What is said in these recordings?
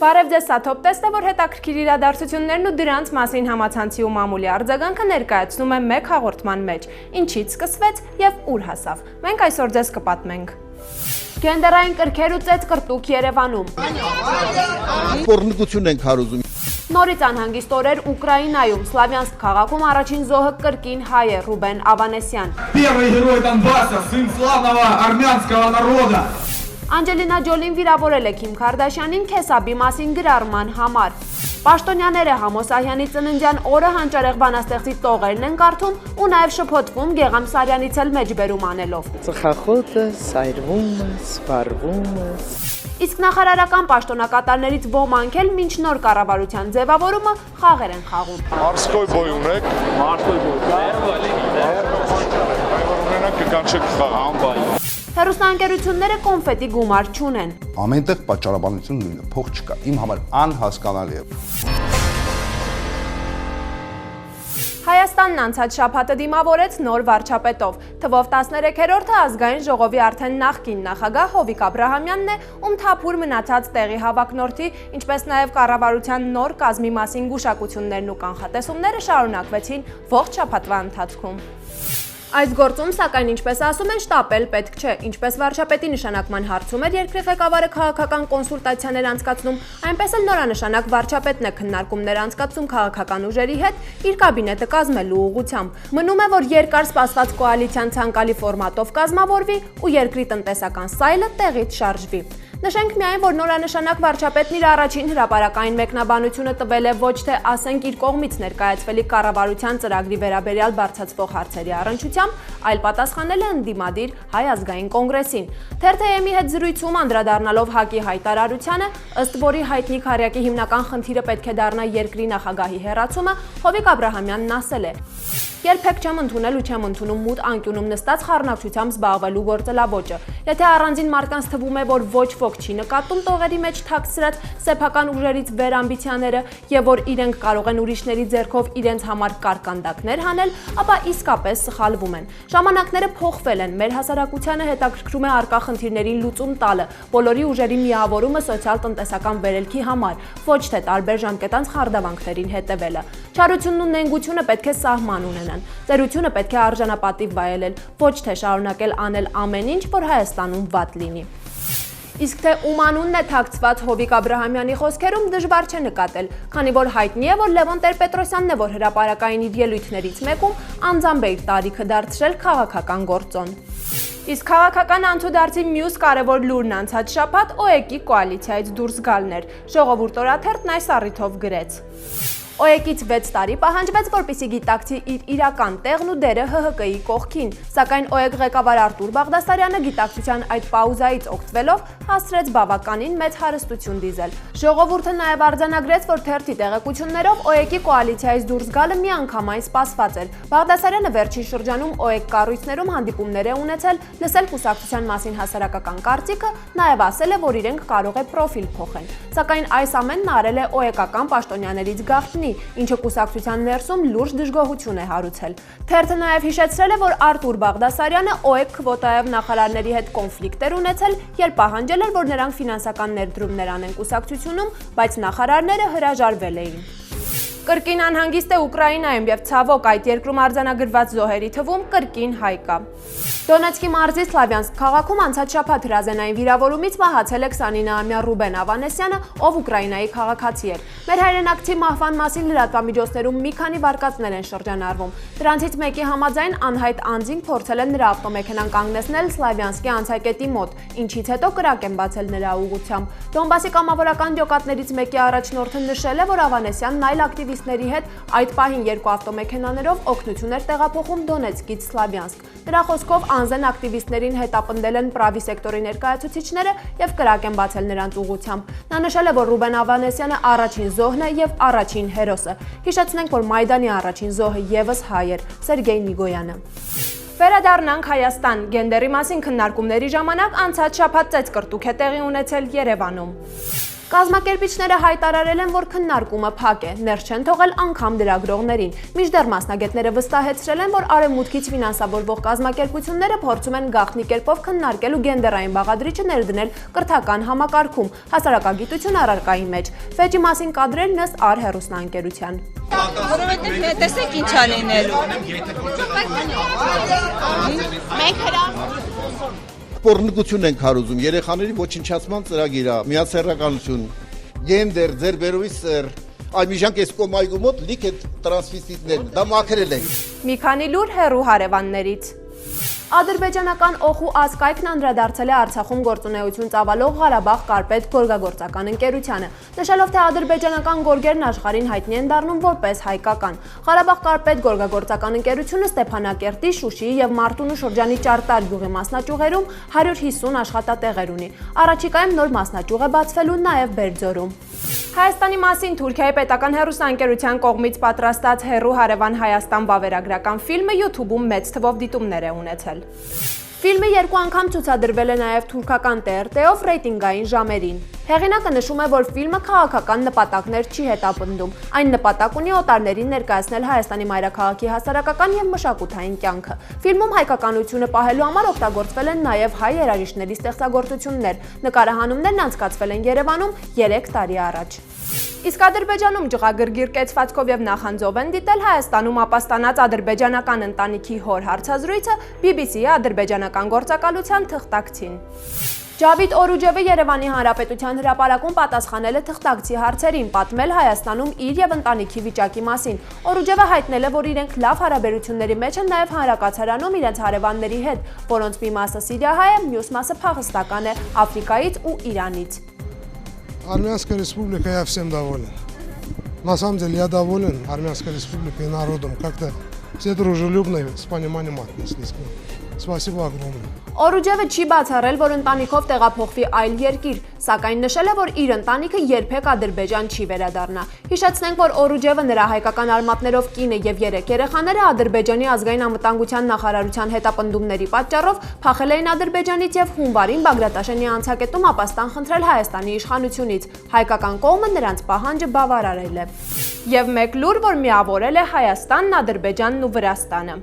Բարև ձեզ, սա Top Test է, որ հետաքրքիր իրադարձություններն ու դրանց մասին համացանցի ու մամուլի արձագանքը ներկայացնում է մեկ հաղորդման մեջ, ինչից սկսվեց եւ ուր հասավ։ Մենք այսօր ձեզ կպատմենք։ Գենդերային կրքեր ու ծեծկրտուկ Երևանում։ Պոռնկություն ենք հարուզում։ Նորից անհանգիստ օրեր Ուկրաինայում, Սլավյանսկ քաղաքում առաջին զոհը կրկին հայ է Ռուբեն Ավանեսյան։ Первый герой Донбасса, сын славного армянского народа. Անջելինա Ջոլին վիրավորել է Քիմ Քարդաշյանին Քեսաբի մասին գրառման համար։ Պաշտոնյաները Համոսահյանի ծննդյան օրը հանճարեղ բանաստեղծի տողերն են կարդում ու նաև շփոթվում Գեգամ Սարյանից էլ մեջբերում անելով։ Ծխախոտը, սայրվում է, սպառվում է։ Իսկ նախարարական պաշտոնակատարներից ոմանք էլ մինչ նոր կառավարության ձևավորումը խաղեր են խաղում։ Մարսկոյ բոյ ունեք։ Մարսկոյ բոյ։ Հեռուստաընկերությունները կոնֆետի գումար չունեն։ Ամենտեղ պատճառաբանություն նույնը, փող չկա, իմ համար անհասկանալի է։ Հայաստանն անցած շաբաթը դիմավորեց նոր վարչապետով։ Թվով 13-րդը ազգային ժողովի արդեն նախկին նախագահ Հովիկ Աբրահամյանն է, ում թափուր մնացած տեղի հավակնորդի, ինչպես նաև կառավարության նոր կազմի մասին գուշակություններն ու կանխատեսումները շարունակվեցին ողջ շաբաթվա ընթացքում։ Այս գործում, սակայն, ինչպես ասում են, շտապել պետք չէ, ինչպես վարչապետի նշանակման հարցում էր երկրի ղեկավարը քաղաքական կոնսուլտացիաներ անցկացնում, այնպես էլ նորանշանակ վարչապետն է քննարկումներ անցկացում քաղաքական ուժերի հետ իր կաբինետը կազմելու ուղղությամբ։ Մնում է, որ երկար սպասված կոալիցիան ցանկալի ֆորմատով կազմավորվի ու երկրի տնտեսական սայլը տեղից շարժվի։ Նշենք միայն, որ նորանշանակ վարչապետն իր առաջին հրապարակային մեկնաբանությունը տվել է ոչ թե ասենք իր կողմից ներկայացվելի կառավարության ծրագրի վերաբերյալ բարձրացվող հարցերի առնչությամբ, այլ պատասխանել է ընդդիմադիր Հայ ազգային կոնգրեսին։ Թերթ-ի հետ զրույցում անդրադառնալով ՀԱԿ-ի հայտարարությանը, ըստ որի հայտնի քարյակի հիմնական խնդիրը պետք է դառնա երկրի նախագահի հեռացումը, Հովիկ Աբրահամյանն ասել է. Երբեք չեմ ընդունել ու չեմ ընդունում մութ անկյունում նստած խառնակցությամբ զբաղվելու գործելավոճը։ Եթե առանձին մարդկանց թվում է, որ ոչ ոք չի նկատում տողերի մեջ թաքցրած սեփական ուժերից վեր ամբիցիաները եւ որ իրենք կարող են ուրիշների ձեռքով իրենց համար կարկանդակներ հանել, ապա իսկապես սխալվում են։ Ժամանակները փոխվել են, մեր հասարակությանը հետաքրքրում է առկա խնդիրներին լուծում տալը, բոլորի ուժերի միավորումը սոցիալ-տնտեսական վերելքի համար, ոչ թե տարբեր ժամկետանց խարդավանքներին հետևելը։ Չարությունն ու նենգությունը պետք է սահման ունենան։ Ծերությունը պետք է արժանապատիվ վայելել, ոչ թե շարունակել անել ամեն ինչ, որ Հայաստանում վատ լինի։ Իսկ թե ում անունն է թաքցված Հովիկ Աբրահամյանի խոսքերում դժվար չէ նկատել, քանի որ հայտնի է, որ Լևոն Տեր-Պետրոսյանն է, որ հրապարակային իր ելույթներից մեկում անձամբ է իր տարիքը դարձրել քաղաքական գործոն։ Իսկ քաղաքական անցուդարձի մյուս կարևոր լուրն անցած շաբաթ ՕԵԿ-ի կոալիցիայից դուրս գալն էր։ Ժողովուրդ օրաթերթն այս առիթով գրեց. ՕԵԿ-ից 6 տարի պահանջվեց, որպեսզի գիտակցի իր իրական տեղն ու դերը ՀՀԿ-ի կողքին, սակայն ՕԵԿ ղեկավար Արտուր Բաղդասարյանը գիտակցության այդ պաուզայից օգտվելով հասցրեց բավականին մեծ հարստություն դիզել։ Ժողովուրդը նաև արձանագրեց, որ թերթի տեղեկություններով ՕԵԿ-ի կոալիցիայից դուրս գալը միանգամայն սպասված էր։ Բաղդասարյանը վերջին շրջանում ՕԵԿ կառույցներում հանդիպումներ է ունեցել, լսել կուսակցության մասին հասարակական կարծիքը, նաև ասել է, որ իրենք կարող է պրոֆիլ փոխեն։ Սակայն այս ամենն արել է ՕԵԿ-ական պաշտոնյաներից գաղտնի, ինչը կուսակցության ներսում լուրջ դժգոհություն է հարուցել։ Թերթը նաև հիշեցրել է, որ Արտուր Բաղդասարյանը ՕԵԿ քվոտայով նախարարների հետ կոնֆլիկտ էր ունեցել, երբ պահանջել էր, որ նրանք ֆինանսական ներդրումներ անեն կուսակցությունում, բայց նախարարները հրաժարվել էին։ Կրկին անհանգիստ է Ուկրաինայում եւ ցավոք այդ երկրում արձանագրված զոհերի թվում կրկին հայ կա։ Դոնեցկի մարզի Սլավյանսկ քաղաքում անցած շաբաթ հրազենային վիրավորումից մահացել է 29-ամյա Ռուբեն Ավանեսյանը, ով Ուկրաինայի քաղաքացի էր։ Մեր հայրենակցի մահվան մասին լրատվամիջոցներում մի քանի վարկածներ են շրջանառվում։ Դրանցից մեկի համաձայն անհայտ անձինք փորձել են նրա ավտոմեքենան կանգնեցնել Սլավյանսկի անցակետի մոտ, ինչից հետո կրակ են բացել նրա ուղղությամբ։ Դոնբասի կամավորական ջոկատներից մեկի առաջնորդը նշել է, որ Ավանեսյանն այլ ակտիվիստների հետ այդ պահին երկու ավտոմեքենաներով օգնություն էր տեղափոխում Դոնեցկից Սլավյանսկ։ Նրա խոսքով անձեն ակտիվիստներին հետապնդել են Պրավի սեկտորի ներկայացուցիչները եւ կրակ են բացել նրանց ուղղությամբ։ Նա նշել է, որ Ռուբեն Ավանեսյանը առաջին զոհն է եւ առաջին հերոսը։ Հիշեցնենք, որ Մայդանի առաջին զոհը եւս հայ էր՝ Սերգեյ Նիգոյանը։ Վերադառնանք Հայաստան։ Գենդերի մասին քննարկումների ժամանակ անցած շաբաթ ծեծկրտուկ է տեղի ունեցել Երևանում։ Կազմակերպիչները հայտարարել են, որ քննարկումը փակ է, ներս չեն թողել անգամ լրագրողներին։ Մինչդեռ մասնագետները վստահեցրել են, որ արևմուտքից ֆինանսավորվող կազմակերպությունները փորձում են գաղտնի կերպով քննարկել ու գենդերային բաղադրիչը ներդնել կրթական համակարգում, հասարակագիտություն առարկայի մեջ։ Վեճի մասին կադրերն ըստ Ար հեռուստաընկերության։ Որովհետև տեսեք ինչ ա լինելու։ Մենք Պորնիկություն ենք հարուզում, երեխաների ոչնչացման ծրագիր է, միասեռականություն, գենդեր, ձերբերովի սեր, այ մի ժանկ էս կոմայգու մոտ լիք է տրանսվիստիտներ, դա մաքրել ենք։ Մի քանի լուր հեռու հարևաններից։ Ադրբեջանական օխու ասկայքն անդրադարձել է Արցախում գործունեություն ծավալող Ղարաբաղ կարպետ գորգագործական ընկերությանը, նշելով, թե ադրբեջանական գորգերն աշխարհին հայտնի են դառնում որպես հայկական։ Ղարաբաղ կարպետ գորգագործական ընկերությունը Ստեփանակերտի, Շուշիի եւ Մարտունու շրջանի Ճարտար գյուղի մասնաճյուղերում 150 աշխատատեղեր ունի։ Առաջիկայում նոր մասնաճյուղ է բացվելու նաեւ Բերձորում։ Հայաստանի մասին Թուրքիայի պետական հեռուստաընկերության կողմից պատրաստած հեռու հարևան Հայաստան վավերագրական ֆիլմը YouTube-ում մեծ թվով դիտումներ է ունեցել։ Ֆիլմը 2 անգամ ցուցադրվել է նաև թուրքական TRT-ով ռեյտինգային ժամերին։ Հեղինակը նշում է, որ ֆիլմը քաղաքական նպատակներ չի հետապնդում։ Այն նպատակ ունի օտարներին ներկայացնել Հայաստանի մայրաքաղաքի հասարակական եւ մշակութային կյանքը։ Ֆիլմում հայկականությունը պահելու համար օգտագործվել են նաև հայ երաժիշտների ստեղծագործություններ։ Նկարահանումներն անցկացվել են Երևանում 3 տարի առաջ։ Իսկ Ադրբեջանում ջղագրգիռ կեցվածքով եւ նախանձով են դիտել Հայաստանում ապաստանած ադրբեջանական ընտանիքի հոր հարցազրույցը BBC-ի ադրբեջանական գործակալության թղթակցին։ Ջավիդ Օրուջևը Երևանի Հանրապետության հրապարակում պատասխանել է թղթակցի հարցերին, պատմել Հայաստանում իր եւ ընտանիքի վիճակի մասին։ Օրուջևը հայտնել է, որ իրենք լավ հարաբերությունների մեջ են նաեւ հանրակացարանում իրենց հարևանների հետ, որոնց մի մասը սիրիահայ է, մյուս մասը փախստական է Աֆրիկայից ու Իրանից։ Армянская республика, я всем доволен. На самом деле я доволен Армянской республикой и народом. Как-то все дружелюбно и с пониманием отнеслись к нам. Спасибо огромное. Օրուջևը չի բացառել, որ ընտանիքով տեղափոխվի այլ երկիր, սակայն նշել է, որ իր ընտանիքը երբեք Ադրբեջան չի վերադառնա։ Հիշեցնենք, որ Օրուջևը նրա հայկական արմատներով կինը եւ 3 երեխաները Ադրբեջանի ազգային անվտանգության նախարարության հետապնդումների պատճառով փախել էին Ադրբեջանից եւ հունվարին Բագրատաշենի անցակետում ապաստան խնդրել Հայաստանի իշխանությունից։ Հայկական կողմը նրանց պահանջը բավարարել է։ Եվ մեկ լուր, որ միավորել է Հայաստանն, Ադրբեջանն ու Վրաստանը։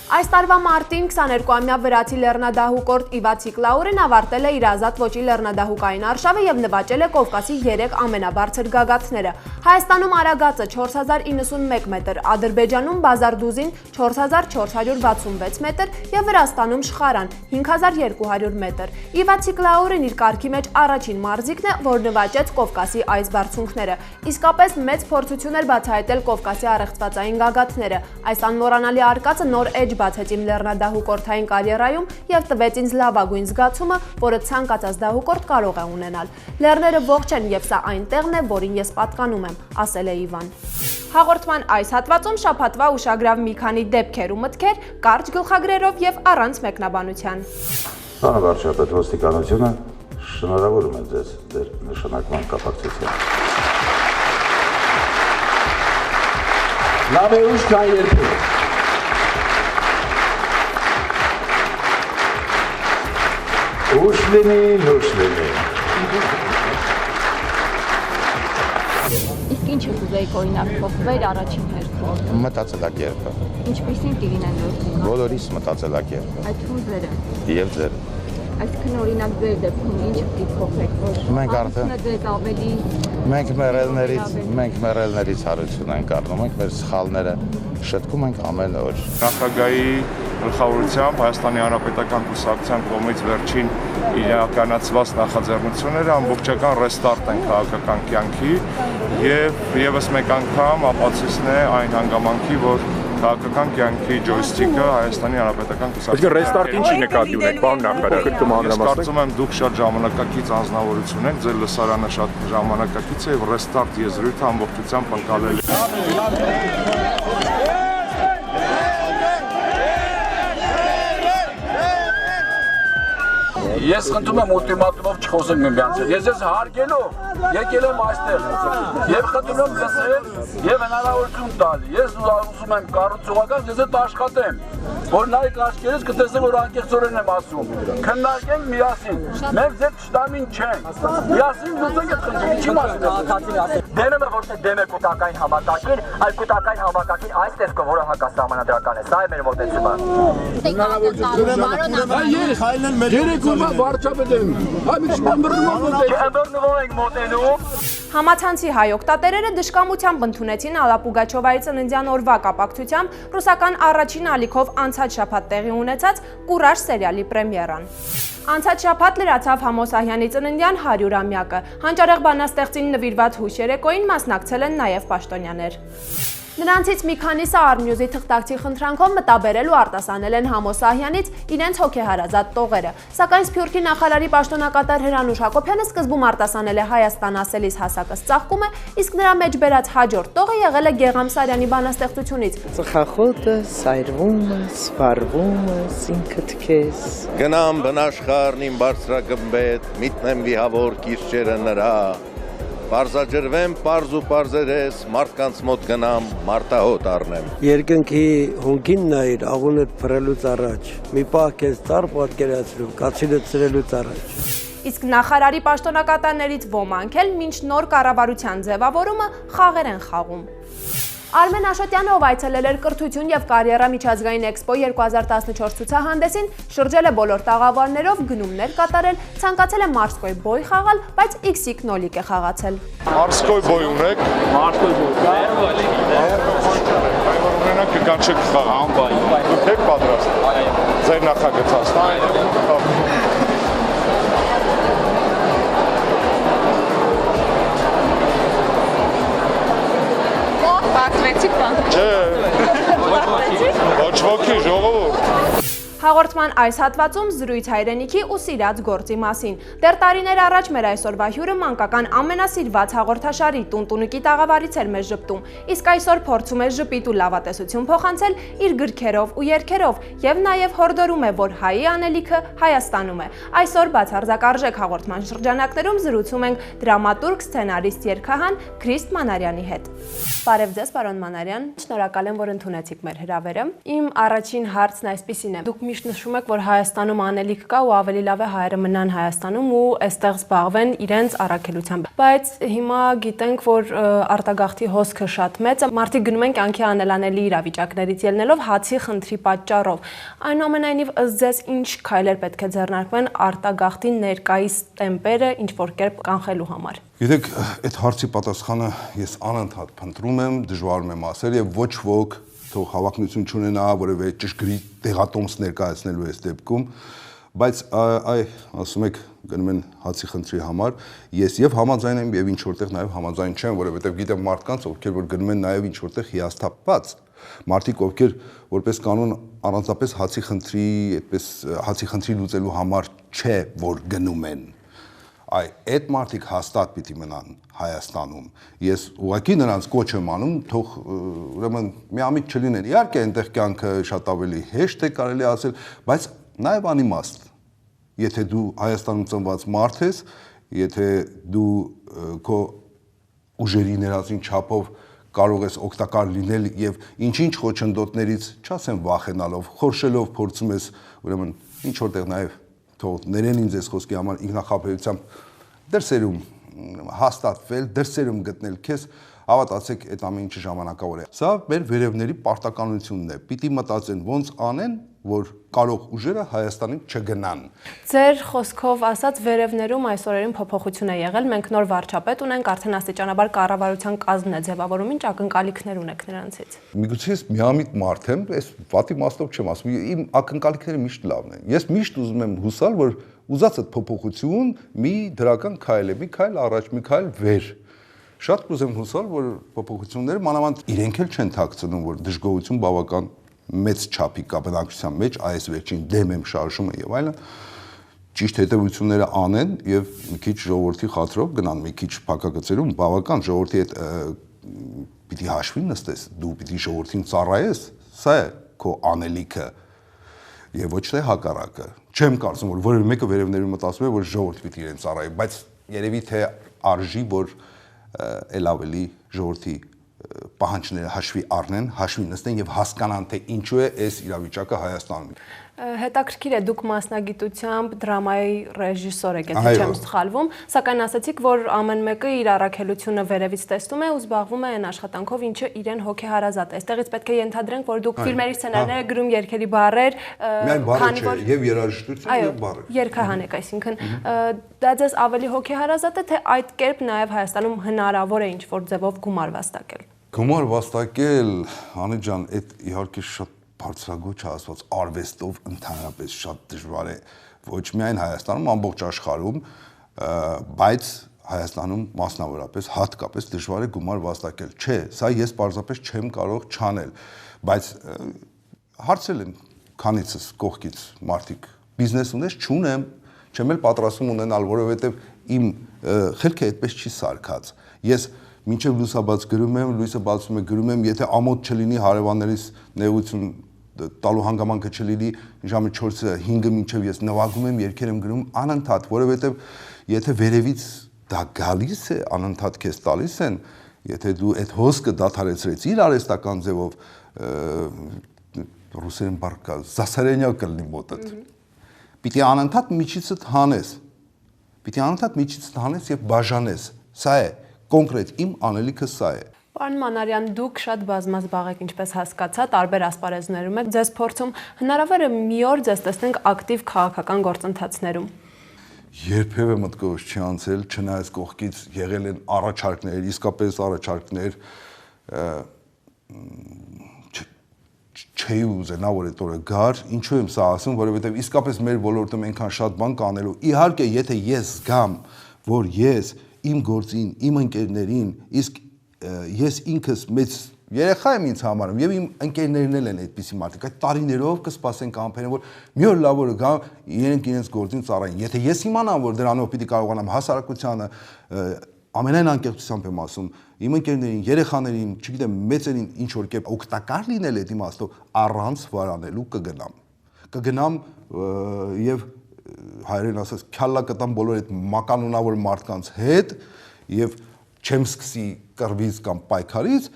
Այս տարվա մարտին 22-ամյա վրացի լեռնադահուկորդ Իվա Ցիկլաուրեն ավարտել է իր ազատ ոճի լեռնադահուկային արշավը եւ նվաճել է Կովկասի 3 ամենաբարձր գագաթները։ Հայաստանում Արագածը 4091 մետր, Ադրբեջանում Բազարդուզին 4466 մետր եւ Վրաստանում Շխարան 5200 մետր։ Իվա Ցիկլաուրեն իր կարգի մեջ առաջին մարզիկն է, որ նվաճեց Կովկասի այս բարձունքները։ Իսկապես մեծ փորձություն էր բացահայտել Կովկասի առեղծվածային գագաթները։ Այս անմոռանալի արկածը նոր էջ բացեց իմ լեռնադահուկորդային կարիերայում եւ տվեց ինձ լավագույն զգացումը, որը ցանկացած դահուկորդ կարող է ունենալ։ Լեռները ողջ են եւ սա այն տեղն է, որին ես պատկանում եմ, ասել է Իվան։ Հաղորդման այս հատվածում շաբաթվա ուշագրավ մի քանի դեպքեր ու մտքեր, կարճ գլխագրերով եւ առանց մեկնաբանության։ Վարչապետ ոստիկանությունը շնորհավորում է ձեզ ձեր նշանակման կապակցությամբ։ Լավ է ուշ կան երբեք։ Ուշ լինի։ Իսկ ինչ եք ուզեիք օրինակ փոխվել առաջին հերթին։ Մտածելակերպը։ Ինչպիսին կլինեն նոր։ Բոլորիս մտածելակերպը։ Այդ թվում ձերը։ Եվ ձեր։ Այսինքն օրինակ ձեր դեպքում ինչ պիտի փոխեք, որ Մենք արդեն ձեզ ավելի մենք մեռելներից հարություն ենք առնում, մենք մեր սխալները շտկում ենք ամեն օր։ Նախագահի գլխավորությամբ Հայաստանի Հանրապետական կուսակցության կողմից վերջին իրականացված նախաձեռնությունները ամբողջական ռեստարտ են քաղաքական կյանքի եւ եւս մեկ անգամ ապացույցն է այն հանգամանքի, որ քաղաքական կյանքի ջոյստիկը Հայաստանի Հանրապետական կուսակցության ռեստարտ ինչի նկատի ունեք, պարոն նախարար, կրկնում անդրադառնաք։ Կարծում եմ դուք շատ ժամանակակից անձնավորություն եք, ձեր լսարանը շատ ժամանակակից է եւ ռեստարտ եզրույթը ամբողջությամբ ընկալել է։ Ես խնդրում եմ ուլտիմատումով չխոսենք միմյանց հետ։ Ես հարգելով եկել եմ այստեղ եւ խնդրում եմ լսել եւ հնարավորություն տալ։ Ես ուզում եմ կառուցողական ձեզ հետ աշխատեմ, որ նայեք աչքերից կտեսնեմ, որ անկեղծորեն եմ ասում։ Քննարկենք միասին։ Մենք ձեր ճշտամին չենք։ Միասին լուծենք այդ խնդիրը, ինչի մասին է։ Դեմը ոչ թե դեմ է կൂട്ടակային համակարգին, այլ կൂട്ടակային համակարգին այս տեսքով, որը հակասահմանադրական է։ Սա է մեր մոտեցումը։ Երեկոյա վարչապետ եմ։ Ըմբռնումով ենք մոտենում։ Համացանցի հայ օգտատերերը դժկամությամբ ընդունեցին Ալլա Պուգաչովայի ծննդյան օրվա կապակցությամբ ռուսական առաջին ալիքով անցած շաբաթ տեղի ունեցած «Կուրաժ» սերիալի պրեմիերան։ Անցած շաբաթ լրացավ Համոս Ահյանի ծննդյան 100-ամյակը։ Հանճարեղ բանաստեղծին նվիրված հուշերեկոյին մասնակցել են նաև պաշտոնյաներ։ Նրանցից մի քանիսը Arnews-ի թղթակցի խնդրանքով մտաբերել ու արտասանել են Համոս Ահյանից իրենց հոգեհարազատ տողերը, սակայն Սփյուռքի նախարարի պաշտոնակատար Հրանուշ Հակոբյանը սկզբում արտասանել է Հայաստան ասելիս հասակս ծաղկում է, իսկ նրա մեջ բերած հաջորդ տողը եղել է Գեգամ Սարյանի բանաստեղծությունից։ Ծխախոտը, սայրվումը, սպարվումը, ինքդ քեզ։ Գնամ բնաշխարհն իմ բարձրագմբետ, միտնեմ վիհավոր կիրճերը նրա։ Պարզաջրվեմ պարզ ու պարզերես, մարդկանց մոտ գնամ, մարտահոտ առնեմ։ Երկնքի հոնքին նայր, աղունդ փրելուց առաջ, մի պահ քեզ ծառ պատկերացրու, կացինը ծրելուց առաջ։ Իսկ նախարարի պաշտոնակատարներից ոմանք էլ մինչ նոր կառավարության ձևավորումը խաղեր են խաղում։ Արմեն Աշոտյանը, ով այցելել էր Կրթություն և կարիերա միջազգային էքսպո 2014 ցուցահանդեսին, շրջել է բոլոր տաղավարներով, գնումներ կատարել, ցանկացել է մարսկոյ բոյ խաղալ, բայց XX նոլիկ է խաղացել։ Մարսկոյ բոյ ունեք։ Մարսկոյ բոյ։ Այո, ունենաք կկանչեք խաղալ։ Դուք եք պատրաստ։ Ձեր նախագծած։ Ոչ ոքի ժողովուրդ։ Հաղորդման այս հատվածում զրույց հայրենիքի ու սիրած գործի մասին։ Դեռ տարիներ առաջ մեր այսօրվա հյուրը մանկական ամենասիրված հաղորդաշարի Տունտունուկի տաղավարից էր մեզ ժպտում, իսկ այսօր փորձում է ժպիտ ու լավատեսություն փոխանցել իր գրքերով ու երգերով եւ նաեւ հորդորում է, որ հայի անելիքը Հայաստանում է։ Այսօր բացարձակարժեք հաղորդման շրջանակներում զրուցում ենք դրամատուրգ, սցենարիստ, երգահան Քրիստ Մանարյանի հետ։ Բարև ձեզ, պարոն Մանարյան, շնորհակալ եմ, որ ընդունեցիք մեր հրավերը։ Իմ առաջին հարցն այսպեսին է. Դուք միշտ նշում եք, որ Հայաստանում անելիք կա ու ավելի լավ է հայերը մնան Հայաստանում ու այստեղ զբաղվեն իրենց առաքելությամբ։ Բայց հիմա գիտենք, որ արտագաղթի հոսքը շատ մեծ է, մարդիկ գնում են կյանքի անելանելի իրավիճակներից ելնելով հացի խնդրի պատճառով։ Այնուամենայնիվ, ըստ ձեզ ինչ քայլեր պետք է ձեռնարկվեն արտագաղթի ներկայիս տեմպերը ինչ որ կերպ կանխելու համար։ Գիտեք, այդ հարցի պատասխանը ես անընդհատ փնտրում եմ, դժվարում եմ ասել եւ ոչ ոք թող հավակնություն չունենա որևէ ճշգրիտ տեղատոմս ներկայացնելու այս դեպքում, բայց ասում եք գնում են հացի խնդրի համար, ես եւ համաձայն եմ եւ ինչ որտեղ նաեւ համաձայն չեմ, որովհետեւ գիտեմ մարդկանց, ովքեր որ գնում են նաեւ ինչ որտեղ հիասթափված, մարդիկ ովքեր որպես կանոն առանձնապես հացի խնդրի, այդպես հացի խնդրի լուծելու համար չէ, որ գնում են։ Այդ մարդիկ հաստատ պիտի մնան Հայաստանում։ Ես ուղղակի նրանց կոչ եմ անում, թող ուրեմն միամիտ չլինեն։ Իհարկե այնտեղ կյանքը շատ ավելի հեշտ է կարելի ասել, բայց նաև անիմաստ։ Եթե դու Հայաստանում ծնված մարդ ես, եթե դու քո ուժերի ներածին չափով կարող ես օգտակար լինել եւ ինչ-ինչ խոչընդոտներից, չասեմ վախենալով, խորշելով փորձում ես ուրեմն ինչ որտեղ նաև թող ներեն ինձ այս խոսքի համար ինքնախապեյությամբ դրսերում հաստատվել, դրսերում գտնել քեզ, հավատացեք, այդ ամեն ինչը ժամանակավոր է։ Սա մեր վերևների պարտականությունն է։ Պիտի մտածեն ոնց անեն, որ կարող ուժերը Հայաստանին չգնան։ Ձեր խոսքով ասած վերևներում այս օրերին փոփոխություն է եղել, մենք նոր վարչապետ ունենք, արդեն աստիճանաբար կառավարության կազմն է ձևավորում, ինչ ակնկալիքներ ունեք նրանցից։ Միգուցե ես միամիտ մարդ եմ, այս վատի մաստով չեմ ասում, իմ ակնկալիքները միշտ լավն են։ Ես միշտ ուզում եմ հուսալ, որ ուզած այդ փոփոխություն մի դրական քայլ է, մի քայլ առաջ, մի քայլ վեր։ Շատ կուզեմ հուսալ, որ փոփոխությունները մանավանդ իրենք էլ չեն թաքցնում, որ դժգոհություն բավական մեծ չափի կա բնակչության մեջ, այս վերջին դեմ եմ շարժումը եւ այլն, ճիշտ հետևությունները անեն եւ մի քիչ ժողովրդի խաթրով գնան, մի քիչ փակագծերում բավական ժողովրդի հետ պիտի հաշվի նստես, դու պիտի ժողովրդին ծառայես, սա է քո անելիքը։ եւ ոչ թե հակառակը։ Չեմ կարծում, որ որևէ մեկը վերևներում մտածում է, որ ժողովուրդը պիտի իրեն ծառայի, բայց երևի թե արժի, որ ել ավելի ժողովրդի պահանջները հաշվի առնեն, հաշվի նստեն եւ հասկանան, թե ինչու է այս իրավիճակը Հայաստանում։ Հետաքրքիր է, դուք մասնագիտությամբ դրամայի ռեժիսոր եք, եթե չեմ սխալվում, սակայն ասացիք, որ ամեն մեկը իր առաքելությունը վերևից տեսնում է ու զբաղվում է այն աշխատանքով, ինչը իրեն հոգեհարազատ է։ Այստեղից պետք է ենթադրենք, որ դուք ֆիլմերի սցենարներ եք գրում, երգերի բառեր, քանի որ եւ երաժշտություն եւ բառեր։ Երգահան եք, այսինքն դա ձեզ ավելի հոգեհարազատ է, թե այդ կերպ նաեւ Հայաստանում հնարավոր է ինչ-որ ձևով գումար վաստակել։ Գումար վաստակել, Անիտ ջան, այդ իհարկե շատ բարձրագույն ասված արվեստով ընդհանրապես շատ դժվար է ոչ միայն Հայաստանում, ամբողջ աշխարհում, բայց Հայաստանում մասնավորապես հատկապես դժվար է գումար վաստակել։ Չէ, սա ես պարզապես չեմ կարող չանել, բայց հարցել եմ քանիցս կողքից մարդիկ բիզնես ունես, չունեմ, չեմ էլ պատրաստում ունենալ, որովհետև իմ խելքը այդպես չի սարքած։ Ես մինչև լուսաբաց գրում եմ, լույսը բացում է գրում եմ, եթե ամոթ չլինի հարևաններից նեղություն տալու հանգամանքը չլինի, ժամը 4-ը 5-ը մինչև ես նվագում եմ, երգեր եմ գրում անընդհատ, որովհետև եթե վերևից դա գալիս է, անընդհատ քեզ տալիս են, եթե դու այդ հոսքը դադարեցրեցիր արհեստական ձևով, ռուսերեն բառ կա, засорение կլինի մոտդ։ Պիտի անընդհատ միջիցդ հանես։ Պիտի անընդհատ միջիցդ հանես եւ բաժանես։ Սա է կոնկրետ իմ անելիքը սա է։ Պարոն Մանարյան, դուք շատ բազմազբաղ եք, ինչպես հասկացա, տարբեր ասպարեզներում եք ձեզ փորձում, հնարավոր է մի օր ձեզ տեսնենք ակտիվ քաղաքական գործընթացներում։ Երբևէ մտքովս չի անցել, չնայած կողքից եղել են առաջարկներ, իսկապես առաջարկներ, չէի ուզենա, որ այդ օրը գար, ինչու եմ սա ասում, որովհետև իսկապես մեր ոլորտում այնքան շատ բան կանելու։ Իհարկե, եթե ես զգամ, որ ես իմ գործին, իմ ընկերներին, իսկ ես ինքս մեծ երեխա եմ ինձ համարում եւ իմ ընկերներն էլ են այդպիսի մարդիկ, այդ տարիներով կսպասենք ամփերեն, որ մի օր լավ օրը գա, իրենց գործին ծառայեն։ Եթե ես իմանամ, որ դրանով պիտի կարողանամ հասարակությանը ամենայն անկեղծությամբ եմ ասում, իմ ընկերներին, երեխաներին, չգիտեմ, մեծերին ինչ որ կերպ օգտակար լինել այդ իմաստով առանց վարանելու կգնամ։ Կգնամ եւ հայերեն ասած քյալլա կտամ բոլոր այդ մականունավոր մարդկանց հետ եւ չեմ սկսի կռվից կամ պայքարից,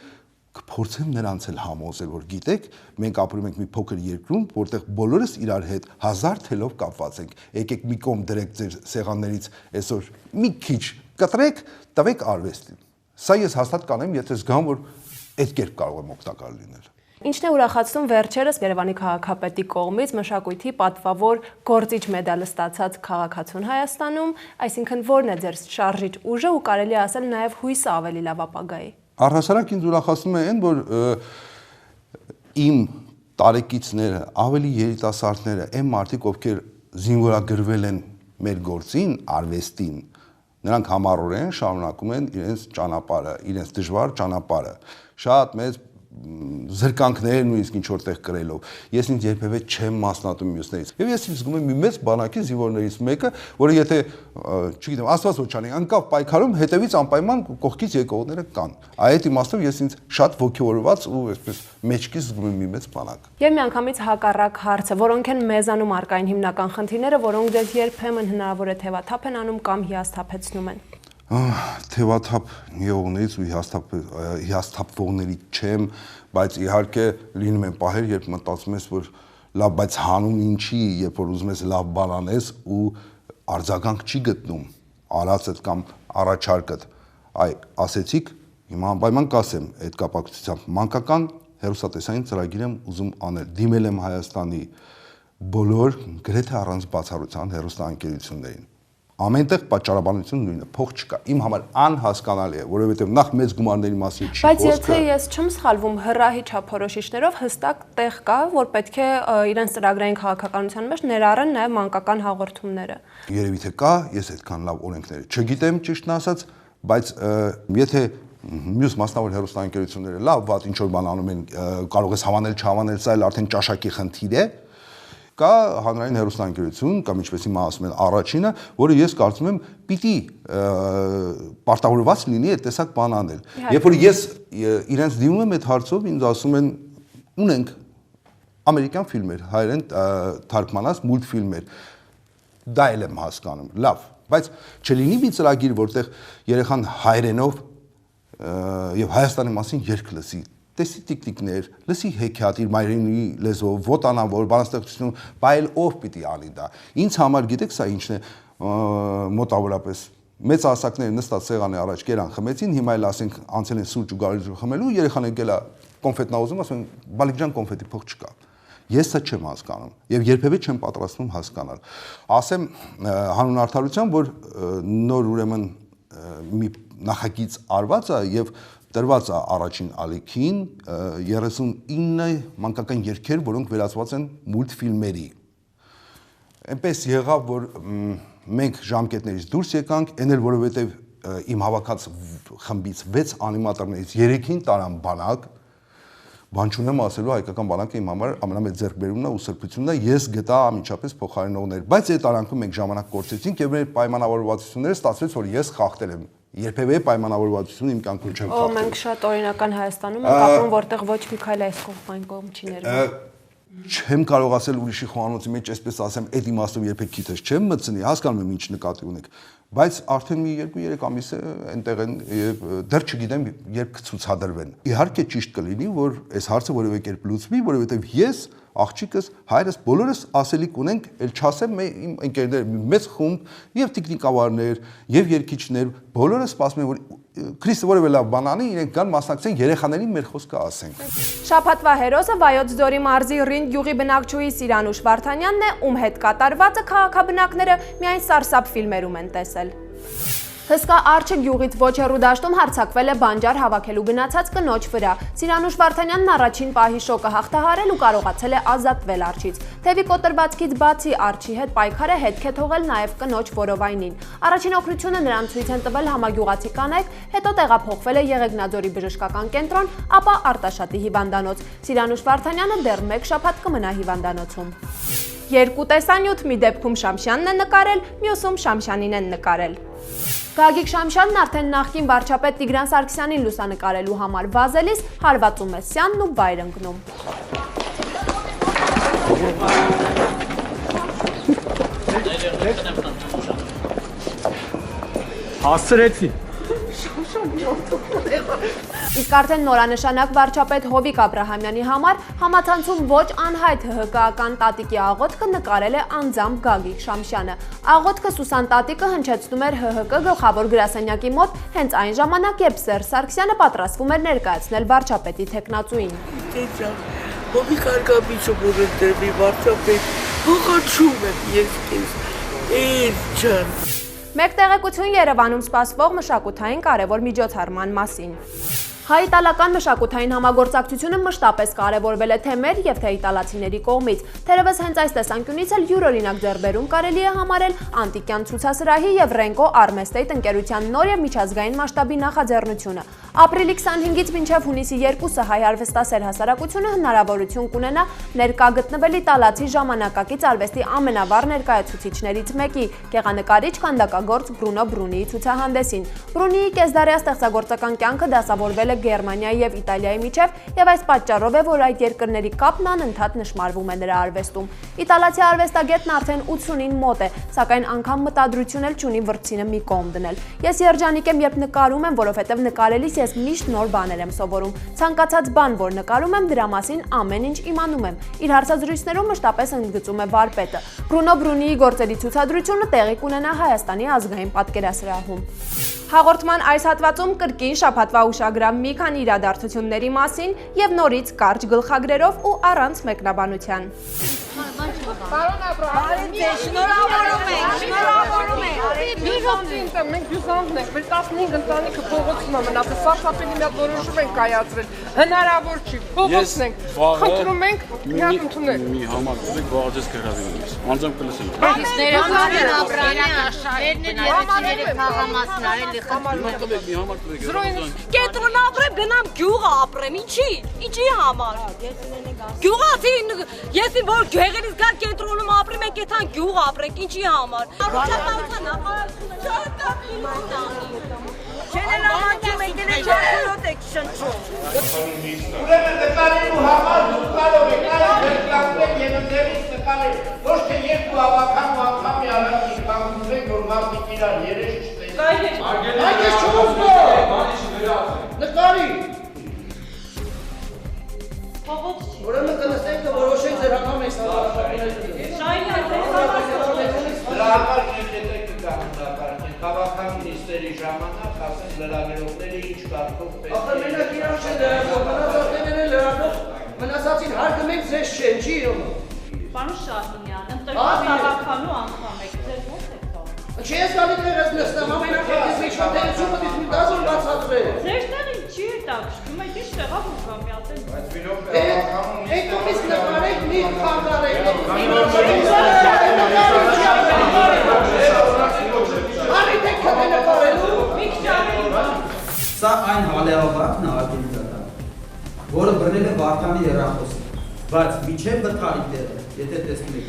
կփորձեմ նրանց էլ համոզել, որ գիտեք, մենք ապրում ենք մի փոքր երկրում, որտեղ բոլորս իրար հետ հազար թելով կապված ենք։ Եկեք մի կողմ դրեք ձեր սեղաններից այսօր մի քիչ կտրեք, տվեք արվեստին։ Սա ես հաստատ կանեմ, եթե զգամ, որ այդ կերպ կարող եմ օգտակար լինել։ Ինչն է ուրախացնում վերջերս Երևանի քաղաքապետի կողմից մշակույթի պատվավոր գործիչ մեդալը ստացած քաղաքացուն Հայաստանում, այսինքն որն է ձեր շարժիչ ուժը ու կարելի է ասել նաև հույսը ավելի լավ ապագայի։ Առհասարակ ինձ ուրախացնում է այն, որ իմ տարեկիցները, ավելի երիտասարդները, այն մարդիկ, ովքեր զինվորագրվել են մեր գործին, արվեստին, նրանք համառորեն շարունակում են իրենց ճանապարհը, իրենց դժվար ճանապարհը։ Շատ մեծ զրկանքներ նույնիսկ ինչ որտեղ կրելով։ Ես ինձ երբևէ չեմ մասնատում մյուսներից։ Եվ ես զգում եմ մի մեծ բանակի զինվորներից մեկը, որը եթե, չգիտեմ, Աստված ոչանի, անկավ պայքարում, հետևից անպայման կողքից եկողները կան։ Այդ իմաստով ես ինձ շատ ոգևորված ու այսպես մեջքից զգում եմ մի մեծ բանակ։ Եվ միանգամից հակառակ հարցը, որոնք են մեզանում արկային հիմնական խնդիրները, որոնք դες երբեմն հնարավոր է թևաթափ են անում կամ հիասթափեցնում են։ Թևաթափ եղողներից ու հիասթափվողների չեմ, բայց իհարկե լինում են պահեր, երբ մտածում ես, որ լավ, բայց հանուն ինչի, երբ որ ուզում ես լավ բան անես ու արձագանք չի գտնում, արածդ կամ առաջարկդ, ասեցիք, հիմա անպայման կասեմ այդ կապակցությամբ, մանկական հեռուստատեսային ծրագիր եմ ուզում անել, դիմել եմ Հայաստանի բոլոր գրեթե առանց բացառության հեռուստաընկերություններին։ Ամենտեղ պատճառաբանություն նույնը, փող չկա։ Իմ համար անհասկանալի է, որովհետև նախ մեծ գումարների մասին չի խոսքը։ Բայց եթե ես չեմ սխալվում, հրահի չափորոշիչներով հստակ տեղ կա, որ պետք է իրենց ծրագրային քաղաքականության մեջ ներառեն նաև մանկական հաղորդումները։ Երևի թե կա, ես այդքան լավ օրենքները չգիտեմ, ճիշտն ասած, բայց եթե մյուս մասնավոր հեռուստաընկերությունները լավ վատ ինչ որ բան անում են, կարող ես հավանել, չհավանել, սա էլ արդեն ճաշակի խնդիր է։ Կա հանրային հեռուստաընկերություն կամ ինչպես հիմա ասում են առաջինը, որը ես կարծում եմ պիտի պարտավորված լինի այդ տեսակ բան անել։ Երբ որ ես իրենց դիմում եմ այդ հարցով, ինձ ասում են ունենք ամերիկյան ֆիլմեր, հայերեն թարգմանած մուլտֆիլմեր։ Դա էլ եմ հասկանում։ Լավ, բայց չլինի մի ծրագիր, որտեղ երեխան հայերենով եւ Հայաստանի մասին երգ լսի, տեսի տիկտիկներ, լսի հեքիաթ իր մայրենի լեզվով, ոտանավոր, բանաստեղծություն, բայց ով պիտի անի դա։ Ինձ համար գիտեք սա ինչն է մոտավորապես մեծ հասակները նստած սեղանի առաջ կերան խմեցին, հիմա էլ ասենք անցել են սուրճ ու գարեջուր խմելու, երեխան եկել է կոնֆետնա ուզում, ասում են բալիկջան կոնֆետի փող չկա։ Ես սա չեմ հասկանում եւ երբեւե չեմ պատրաստվում հասկանալ։ Ասեմ հանուն արդարության, որ նոր ուրեմն մի նախագիծ արված է եւ տրված է առաջին ալիքին 39 մանկական երգեր, որոնք վերածված են մուլտֆիլմերի։ Այնպես եղավ, որ մենք ժամկետներից դուրս եկանք, այն էլ որովհետեւ իմ հավաքած խմբից 6 անիմատորներից 3-ին տարան բանակ, բան չունեմ ասելու, հայկական բանակը իմ համար ամենամեծ ձեռքբերումն է ու սրբությունն է, ես գտա ամիջապես փոխարինողներ, բայց այդ տարանքում մենք ժամանակ կորցրեցինք եւ մեր պայմանավորվածությունները ստացվեց, որ ես խախտել եմ։ Երբևէ պայմանավորվածություն իմ կյանքում չեմ խախտել։ Մենք շատ օրինական Հայաստանում ենք ապրում, որտեղ ոչ մի քայլ այս կողմ չի ներվում։ Չեմ կարող ասել ուրիշի խոհանոցի մեջ, այսպես ասեմ, այդ իմաստով երբեք քիթս չեմ մտցնի, հասկանում եմ ինչ նկատի ունեք, բայց արդեն մի 2-3 ամիս է այնտեղ են եւ դեռ չգիտեմ երբ կցուցադրվեն։ Իհարկե ճիշտ կլինի, որ այս հարցը որևէ կերպ լուծվի, որովհետեւ ես աղջիկս, հայրս բոլորս ասելիք ունենք, ել չասեմ իմ ընկերներ, մեծ խումբ եւ տիկնիկավարներ եւ երգիչներ, բոլորը սպասում են, որ Քրիստը որևէ լավ բան անի, իրենք կան մասնակցեն երեխաներին մեր խոսքը ասենք։ Շաբաթվա հերոսը Վայոց ձորի մարզի Ռինդ գյուղի բնակչուհի Սիրանուշ Վարդանյանն է, ում հետ կատարվածը քաղաքաբնակները միայն սարսափ ֆիլմերում են տեսել։ Հսկա արջը գյուղից ոչ հեռու դաշտում հարձակվել է բանջար հավաքելու գնացած կնոջ վրա։ Սիրանուշ Վարդանյանն առաջին պահի շոկը հաղթահարել ու կարողացել է ազատվել արջից։ Թևի կոտրվածքից բացի արջի հետ պայքարը հետք է թողել նաև կնոջ որովայնին։ Առաջին օգնությունը նրան ցույց են տվել համագյուղացի կանայք, հետո տեղափոխվել է Եղեգնաձորի բժշկական կենտրոն, ապա Արտաշատի հիվանդանոց։ Սիրանուշ Վարդանյանը դեռ 1 շաբաթ կմնա հիվանդանոցում։ Երկու տեսանյութ մի դեպքում Շամշյանն է նկարել, մյուսում Շամշյանին են նկարել։ Գագիկ Շամշյանն արդեն նախկին վարչապետ Տիգրան Սարգսյանին լուսանկարելու համար վազելիս հարվածում է սյանն ու վայր ընկնում։ Հասցրեցի։ Իսկ արդեն նորանշանակ վարչապետ Հովիկ Աբրահամյանի համար համացանցում ոչ անհայտ ՀՀԿ-ական տատիկի աղոթքը նկարել է անձամբ Գագիկ Շամշյանը։ Աղոթքը Սուսան տատիկը հնչեցնում էր ՀՀԿ գլխավոր գրասենյակի մոտ հենց այն ժամանակ, երբ Սերժ Սարգսյանը պատրաստվում էր ներկայացնել վարչապետի թեկնածուին։ Հովիկ Արգաբիչը որտեղի վարչապետ, ողջունում եմ ես քեզ։ Մեկ տեղեկություն Երևանում սպասվող մշակութային կարևոր միջոցառման մասին։ Հայ-իտալական մշակութային համագործակցությունը մշտապես կարևորվել է թե մեր եւ թե իտալացիների կողմից։ Թերևս հենց այս տեսանկյունից էլ յուրօրինակ ձեռբերում կարելի է համարել անտիկյան ցուցասրահի եւ Ռենկո Արմեստեյտ ընկերության նոր եւ միջազգային մասշտաբի նախաձեռնությունը։ Ապրիլի 25-ից մինչև հունիսի 2-ը հայ արվեստասեր հասարակությունը հնարավորություն կունենա ներկա գտնվել իտալացի ժամանակակից արվեստի ամենավառ ներկայացուցիչներից մեկի՝ գեղանկարիչ քանդակագործ Բրունո Բրունիի ցուցահանդեսին։ Բրունիի կեսդարյա ստեղծագործական կյանքը դասավորվել է Գերմանիայի եւ Իտալիայի միջև եւ այս պատճառով է, որ այդ երկրների կապն անընդհատ նշмарվում է նրա արվեստում։ Իտալացի արվեստագետն արդեն 80-ին մոտ է, սակայն անգամ մտադրություն էլ չունի վրձինը մի կողմ դնել։ Ես երջանիկ եմ, երբ նկարում եմ, որովհետեւ նկարելիս ես միշտ նոր բաներ եմ սովորում։ Ցանկացած բան, որ նկարում եմ, դրա մասին ամեն ինչ իմանում եմ։ Իր հարցազրույցներում մշտապես ընդգծում է վարպետը։ Բրունո Բրունիի գործերի ցուցադրությունը տեղի կունենա Հայաստանի ազգային պատկերասրահում։ Հաղորդման այս հատվածում կրկին շաբաթվա ուշագրավ մի քանի իրադարձությունների մասին եւ նորից կարճ գլխագրերով ու առանց մեկնաբանության։ Պարոն Աբրահամյան, շնորհավորում ենք։ Մենք հյուզանն ենք, մեր 15 ընտանիքը փողոցում է մնացել, վարչապետի մի հատ որոշում ենք կայացրել։ Հնարավոր չի, փողոցն ենք։ Խնդրում ենք մի հատ ընդունել։ Մի համար կլեք բաղաձես կհրավիրում ես։ Անձամբ կլսենք։ Պարոն Աբրահամյան, Կենտրոն ապրեմ, գնամ գյուղ ապրեմ, ինչի համար։ Գյուղացի, ես իմ որ գեղերից գար կենտրոնում ապրեմ, ենք եթան գյուղ ապրենք, ինչի համար։ Առողջապահության Չեն էլ ամանջում եք, դեն չարքոլոտ եք շնչում։ Ուրեմն նկարելու համար դուք կարող եք այլ Կազմել եւ ընձերից նկարել, ոչ թե երկու ավական ու անգամ միանալի կանգնվեք, որ մարդիկ իրար երես չտեսնեն։ Այդ ես չուզում։ Նկարի։ Ուրեմն կնստենք կորոշենք ձեր համար մեծ հավաքականները։ Դրա համար կետեք կկանոնակարգեն, հավաքական նիստերի ժամանակ ասեն լրագրողները ինչ կարգով պետք է։ Ախր մենակ իրար չեն լրագրող, մնացածներն են լրագրող, մնացածին հարկը մենք ձեզ չեն, չի յոմը։ Պարոն Շահինյան, ընտրված հավաքանու անգամ եք, ձեր ո՞նց եք տալու։ Չի ես գալի տեղս նստեմ, ամենակետից միջատերությունը դից մի դազոր բացատրել։ Ձեր տեղին չի հետաքրքրում, այդ ինչ տեղավ ու կամյատել։ Այդ ումից նկարեք մի խանգարեք։ Արիտ եք կտե նկարելու։ Սա այն հալեավակն է արգելիզատան, որը բրնել է Վարդանի հեռախոսը, բայց միջև վթարի տեղը, եթե տեսնում եք,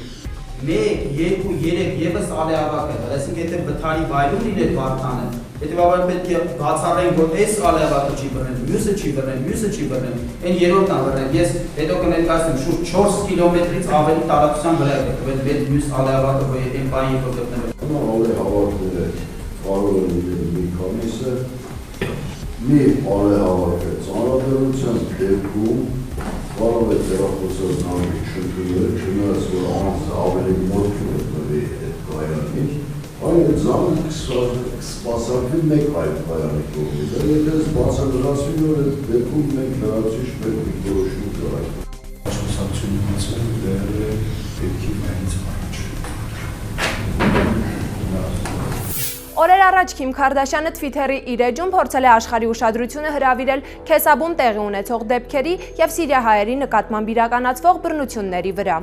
1, 2, 3 ևս ալեավակ է, այսինքն եթե վթարի վայրում լիներ Վարդանը, հետևաբար պետք է բացառենք, որ այս ալեավակը չի բռնել, մյուսը չի բռնել, մյուսը չի բռնել, այն երրորդն է բռնել, ես հետո կներկայացնեմ շուրջ 4 կիլոմետրից ավելի տարածության վրա է գտնվել մեր մյուս ալեավակը, որ այն բանի որ գտնվել է։ Ալեավակները կարող է լինել մի քանիսը, մի ալեավակը ծանրաբեռնության դեպքում կարող է ձեռախոսած նամի չընդունել, չնայած որ անձը ավելի մոտ կգտնվի այդ կայանին, այդ զանգը կսպասարկվի մեկ այլ կայանի կողմից, եթե բացատրացվի, որ այդ դեպքում մենք լրացուցիչ պետք է որոշում կայք։ Աշխատակցությունը մացել դեռ է պետքի մայից առաջ։ Օրեր առաջ Քիմ Քարդաշյանը Twitter-ի իր էջում փորձել է աշխարհի ուշադրությունը հրավիրել Քեսաբում տեղի ունեցող դեպքերի եւ սիրիահայերի նկատմամբ իրականացվող բռնությունների վրա։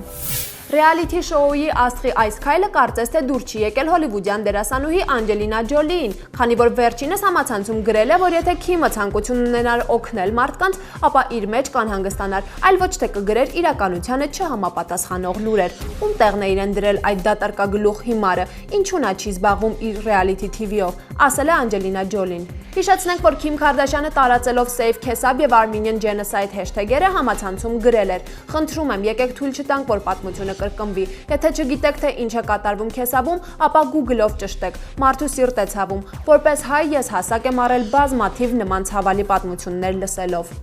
Ռեալիթի շոուի աստղի այս քայլը կարծես թե դուր չի եկել հոլիվուդյան դերասանուհի Անջելինա Ջոլիին, քանի որ վերջինս համացանցում գրել է, որ եթե Քիմը ցանկություն ունենար օգնել մարդկանց, ապա իր մեջ կանհանգստանար, այլ ոչ թե կգրեր իրականությանը չհամապատասխանող լուրեր։ Ում տեղն է իրեն դրել այդ դատարկագլուխ հիմարը, ինչու նա չի զբաղվում իր reality TV-ով, ասել է Անջելինա Ջոլին։ Հիշեցնենք, որ Քիմ Քարդաշյանը տարածելով Save Kesab եւ Armenian Genocide hashtag-երը համացանցում գրել էր. «Խնդրում եմ, եկեք թույլ չտանք, որ պատմությունը կրկնվի։ Եթե չգիտեք, թե ինչ է կատարվում Քեսաբում, ապա Google-ով ճշտեք։ Մարդու սիրտ է ցավում։ Որպես հայ ես հասակ եմ առել բազմաթիվ նման ցավալի պատմություններ լսելով»։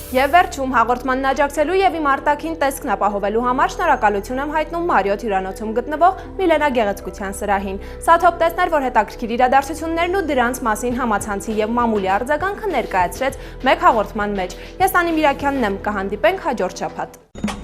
Եվ վերջում հաղորդմանն աջակցելու եւ իմ արտաքին տեսքն ապահովելու համար շնորհակալություն եմ հայտնում Մարիոթ հյուրանոցում գտնվող Միլենա գեղեցկության սրահին։ Սա թոփ տեսներ, որ հետաքրքիր իրադարձություններն ու դրանց մասին համացանցի եւ մամուլի արձագանքը ներկայացրեց մեկ հաղորդման մեջ։ Ես Անի Միրաքյանն եմ, կհանդիպենք հաջորդ շաբաթ։